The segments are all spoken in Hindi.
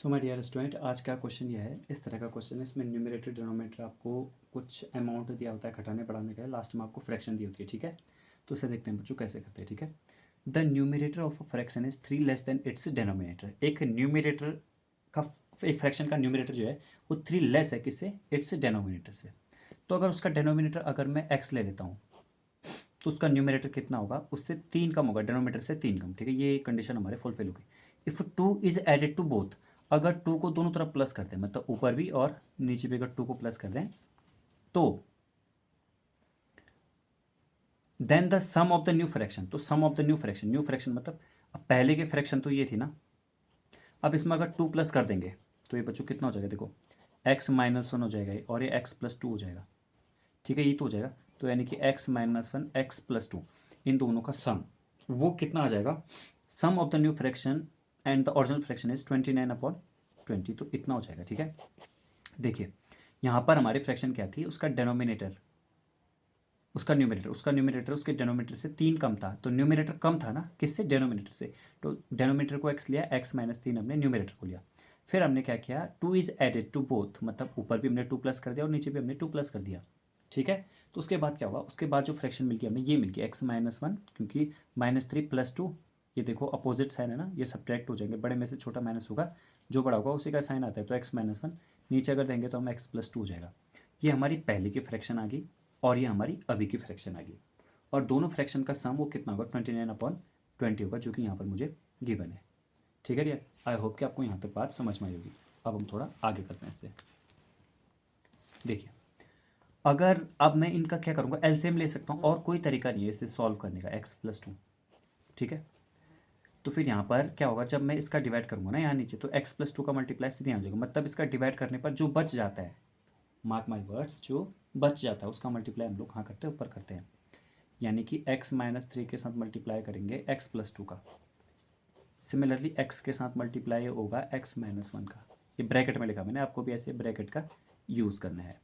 सो माय डियर स्टूडेंट, आज का क्वेश्चन यह है। इस तरह का क्वेश्चन है, इसमें न्यूमरेटर डिनोमिनेटर आपको कुछ अमाउंट दिया होता है घटाने बढ़ाने का, लास्ट में आपको फ्रैक्शन दी होती है। ठीक है, तो इसे देखते हैं बच्चों कैसे करते हैं। ठीक है, the numerator of a fraction is 3 less than it's denominator. एक न्यूमरेटर का, एक फ्रैक्शन का न्यूमरेटर जो है वो 3 लेस है किससे? इट्स डेनोमिनेटर से। तो अगर उसका डेनोमिनेटर अगर मैं एक्स ले लेता हूँ तो उसका न्यूमरेटर कितना होगा? उससे 3 कम होगा, डेनोमीटर से 3 कम। ठीक है, ये कंडीशन हमारे फुलफिल होगी। If 2 is added to both, अगर 2 को दोनों तरफ प्लस कर दें, मतलब ऊपर भी और नीचे भी अगर 2 को प्लस कर दें, तो then the sum of the new fraction, तो sum of the new fraction मतलब अब पहले के फ्रैक्शन तो ये थी ना, अब इसमें अगर 2 प्लस कर देंगे तो ये बच्चों कितना हो जाएगा? देखो, x-1 हो जाएगा ये, और ये x+2 हो जाएगा। ठीक है, ये तो हो जाएगा। तो यानी कि x-1 x+2 इन दोनों का सम, वो कितना आ जाएगा? Sum of the new fraction and the original fraction is 29/20, तो इतना हो जाएगा। ठीक है, देखिए यहाँ पर हमारी फ्रैक्शन क्या थी? उसका डेनोमिनेटर, उसका न्यूमरेटर उसके डेनोमिनेटर से 3 कम था। तो न्यूमरेटर कम था ना, किससे? डेनोमिनेटर से। तो डेनोमिनेटर को x लिया, x-3 हमने न्यूमरेटर को लिया। फिर हमने क्या किया? 2 इज एडेड टू बोथ, मतलब ऊपर भी हमने 2 प्लस कर दिया और नीचे भी हमने 2 प्लस कर दिया। ठीक है, तो उसके बाद क्या होगा? उसके बाद जो फ्रैक्शन मिल गया हमें, ये मिल गया x-1, क्योंकि -3 + 2, ये देखो अपोजिट साइन है ना, ये सब्ट्रैक्ट हो जाएंगे, बड़े में से छोटा माइनस होगा, जो बड़ा होगा उसी का साइन आता है। तो x-1 नीचे अगर देंगे तो हम x+2 हो जाएगा। ये हमारी पहले की फ्रैक्शन आ गई और ये हमारी अभी की फ्रैक्शन आ गई, और दोनों फ्रैक्शन का सम वो कितना होगा? 29/20 होगा, जो कि यहाँ पर मुझे गिवन है। ठीक है डियर, आई होप कि आपको यहाँ तक बात समझ में आई होगी। अब हम थोड़ा आगे करते हैं इससे। देखिए, अगर अब मैं इनका क्या करूँगा? एलसीएम ले सकता हूँ, और कोई तरीका नहीं है इसे सॉल्व करने का, x+2। ठीक है, तो फिर यहाँ पर क्या होगा? जब मैं इसका डिवाइड करूँगा ना यहाँ नीचे, तो x+2 का मल्टीप्लाई सीधे आ जाएगा, मतलब इसका डिवाइड करने पर जो बच जाता है, मार्क माई वर्ड्स, जो बच जाता है उसका मल्टीप्लाई हम लोग कहाँ करते हैं? ऊपर करते हैं। यानी कि x-3 के साथ मल्टीप्लाई करेंगे x+2 का, सिमिलरली x के साथ मल्टीप्लाई होगा x-1 का। ये ब्रैकेट में लिखा मैंने, आपको भी ऐसे ब्रैकेट का यूज़ करना है।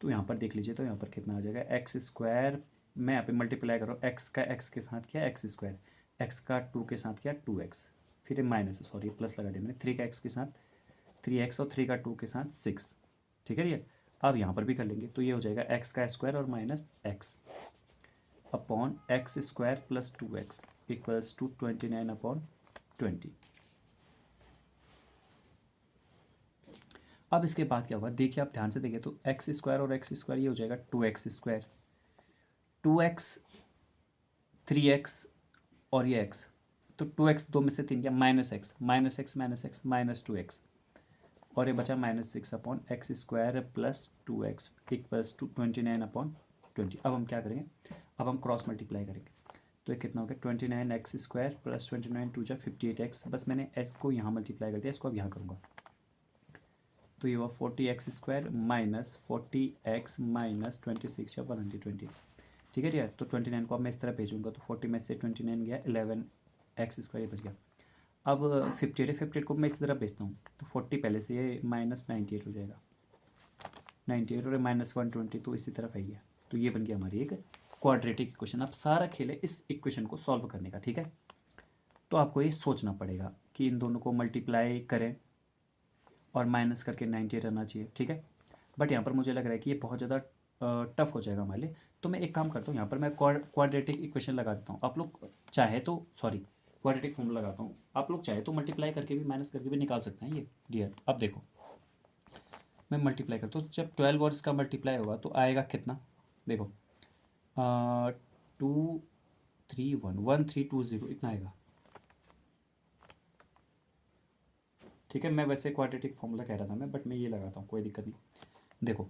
तो यहाँ पर देख लीजिए, तो यहाँ पर कितना आ जाएगा? x², मैं यहाँ पे मल्टीप्लाई कर रहा हूँ, x का x के साथ किया x², x का 2 के साथ किया 2x, फिर माइनस, सॉरी प्लस लगा दिया मैंने, 3 का x के साथ 3x, और 3 का 2 के साथ 6। ठीक है, ये अब यहाँ पर भी कर लेंगे, तो ये हो जाएगा x का स्क्वायर और minus x upon x² + 2x equals to 29/20। अब इसके बाद क्या होगा? देखिए, आप ध्यान से देखिए, तो x² और x² ये हो जाएगा 2x², 2x 3x और ये x, तो 2x 2 में से 3 गया, -x -2x, और ये बचा -6/x² + 2x इक्वल्स टू 29/20। अब हम क्या करेंगे? अब हम क्रॉस मल्टीप्लाई करेंगे, तो ये कितना हो गया? 29x² + 29 2 जा 58x। बस मैंने s को यहाँ मल्टीप्लाई कर दिया, इसको अब यहाँ करूँगा, तो ये हुआ 40x² - 40x - 26 या 120। ठीक है यार, तो 29 को अब मैं इस तरह भेजूँगा, तो 40 में से 29 गया, 11x² ये बच गया। अब 58 को मैं इस तरह भेजता हूँ, तो 40 पहले से, ये -98 हो जाएगा, 98 और -120 तो इसी तरफ है ये। तो ये बन गया हमारी एक क्वाड्रेटिक इक्वेशन। अब सारा खेल है इस इक्वेशन को सॉल्व करने का। ठीक है, तो आपको ये सोचना पड़ेगा कि इन दोनों को मल्टीप्लाई करें और माइनस करके 98 आना चाहिए। ठीक है, बट यहाँ पर मुझे लग रहा है कि ये बहुत ज़्यादा टफ हो जाएगा हमारे लिए, तो मैं एक काम करता हूँ, यहाँ पर मैं क्वाड्रेटिक इक्वेशन लगा देता हूँ। आप लोग चाहे तो, सॉरी, क्वाड्रेटिक फॉर्मूला लगाता हूँ, आप लोग चाहे तो मल्टीप्लाई करके भी माइनस करके भी निकाल सकते हैं ये डियर। अब देखो, मैं मल्टीप्लाई करता हूँ, जब 12 और इसका मल्टीप्लाई होगा तो आएगा कितना? देखो, 2311320 इतना आएगा। ठीक है, मैं वैसे क्वाड्रेटिक फॉर्मूला कह रहा था मैं, बट मैं ये लगाता हूँ, कोई दिक्कत नहीं। देखो,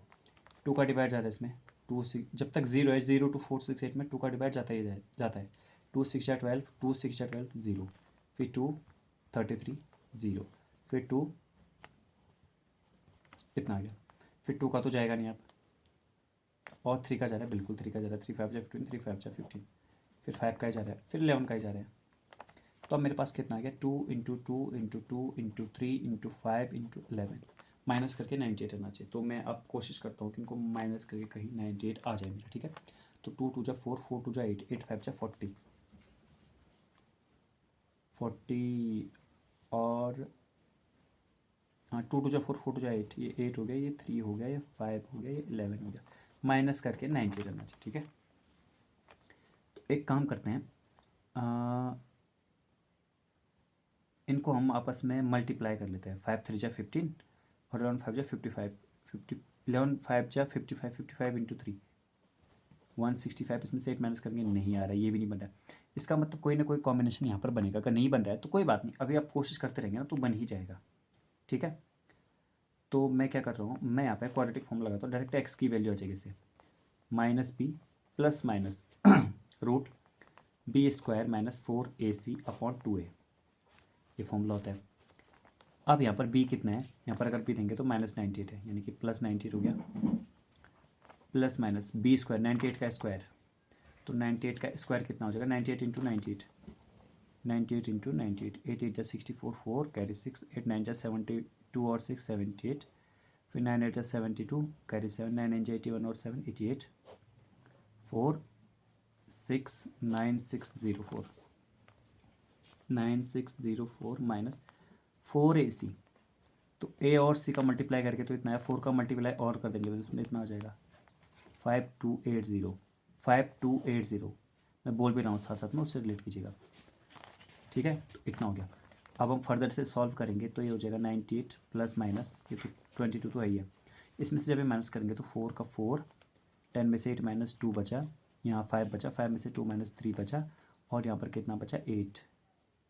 2 का डिवाइड जा रहा है इसमें, 2 6, जब तक 0 है, 0 to 4 6 8 में 2 का डिवाइड जाता है। 2 6 या 12, 2 6 या 12 0, फिर 2 33 0, फिर 2 इतना आ गया, फिर 2 का तो जाएगा नहीं आप, और 3 का जा रहा है, बिल्कुल 3 का जा रहा है, 3 5 जा 15, 3 5 जा 15, फिर 5 का ही जा रहा है, फिर 11 का ही जा रहा है। तो अब मेरे पास कितना आ गया? 2 × 2 × 2 × 3 × 5 × 11, माइनस करके 98 आना चाहिए। तो मैं अब कोशिश करता हूँ कि इनको माइनस करके कहीं 98 आ जाए मेरा। ठीक है, तो 2 2 जा 4, 4 2 जा 8, 8 5 जा 40, 40 और हाँ, 2 2 जा 4, 4 2 जा 8, ये 8 हो गया, ये 3 हो गया, ये 5 हो गया, ये 11 हो गया, माइनस करके 90 रहना चाहिए। ठीक है, तो एक काम करते हैं, इनको हम आपस में मल्टीप्लाई कर लेते हैं। 5 3 जा 15 और 11 5 जा 55, 50 11 5 जा 55, 55 इंटू 3 165। इसमें से 8 माइनस करेंगे, नहीं आ रहा है, ये भी नहीं बन रहा है। इसका मतलब कोई ना कोई कॉम्बिनेशन यहाँ पर बनेगा। अगर नहीं बन रहा है तो कोई बात नहीं, अभी आप कोशिश करते रहेंगे ना तो बन ही जाएगा। ठीक है, तो मैं क्या कर रहा हूँ, मैं यहाँ पे क्वाड्रेटिक फॉर्म लगाता हूँ, डायरेक्ट एक्स की वैल्यू आ जाएगी इससे -b plus minus root b² -4ac/2a, ये फॉर्मूला होता है। अब यहाँ पर b कितना है, यहाँ पर अगर b देंगे तो -98 है, यानी कि +98 हो गया, प्लस माइनस b², 98 का स्क्वायर, तो 98 का स्क्वायर कितना हो जाएगा, 98 इंटू 98, 98 इंटू 98, 8 8 जा 64, 4 कैरी 6, 8 9 जा 72 और 6 78, फिर 9 8 जा 72 कैरी 7, 9 9 जा 81 और 7 88, 4 6 9 604 9604 माइनस 4ac, तो a और c का मल्टीप्लाई करके तो इतना है, 4 का मल्टीप्लाई और कर देंगे तो इसमें इतना आ जाएगा 5280। मैं बोल भी रहा हूँ साथ साथ में, उससे रिलेट कीजिएगा। ठीक है, तो इतना हो गया। अब हम फर्दर से सॉल्व करेंगे तो ये हो जाएगा 98 प्लस माइनस, ये तो 22 तो है ही है, इसमें से जब ये माइनस करेंगे तो 4 का 4, 10 में से 8 माइनस 2 बचा, यहाँ 5 बचा, 5 में से 2 माइनस 3 बचा, और यहाँ पर कितना बचा 8,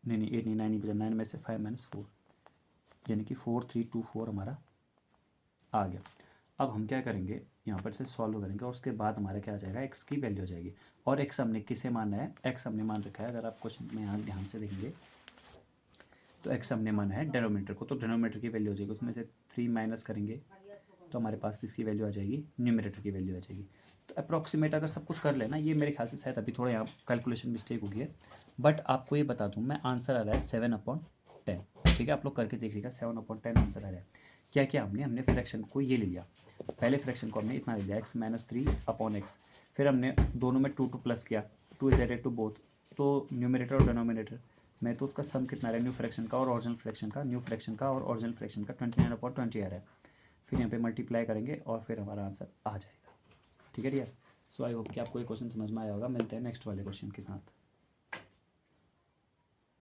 नहीं 8 नहीं 9 नहीं बचा, 9 में से 5 माइनस 4, यानी कि 4324 हमारा आ गया। अब हम क्या करेंगे, यहाँ पर से सॉल्व करेंगे और उसके बाद हमारा क्या आ जाएगा, एक्स की वैल्यू हो जाएगी। और एक्स हमने किसे माना है, एक्स हमने मान रखा है, अगर आप क्वेश्चन में यहाँ ध्यान से देखेंगे तो एक्स हमने माना है डेनोमीटर को, तो डेनोमीटर की वैल्यू हो जाएगी, उसमें से 3 माइनस करेंगे तो हमारे पास किसकी वैल्यू आ जाएगी, न्यूमरेटर की वैल्यू आ जाएगी। तो अप्रॉक्सीमेट अगर सब कुछ कर लेना, ये मेरे ख्याल से शायद अभी थोड़ा यहाँ कैलकुलेशन मिस्टेक हो गई है, बट आपको ये बता दूँ मैं, आंसर आ रहा है 7/10। ठीक है, आप लोग करके देखिएगा, 7/10 आंसर आ रहा है। क्या क्या हमने फ्रैक्शन को ये ले लिया, पहले फ्रैक्शन को हमने इतना ले लिया x -3/x, फिर हमने दोनों में 2 2 प्लस किया, 2 इज एडेड टू बोथ, तो न्यूमरेटर और डिनोमिनेटर में तो उसका सम कितना रहा है, न्यू फ्रैक्शन का और ओरिजिनल फ्रैक्शन का, न्यू फ्रैक्शन का और ओरिजिनल फ्रैक्शन का 29/20 आ रहा है। फिर यहाँ पे मल्टीप्लाई करेंगे और फिर हमारा आंसर आ जाएगा। ठीक है डियर, सो आई होप कि आपको ये क्वेश्चन समझ में आया होगा। मिलते हैं नेक्स्ट वाले क्वेश्चन के साथ।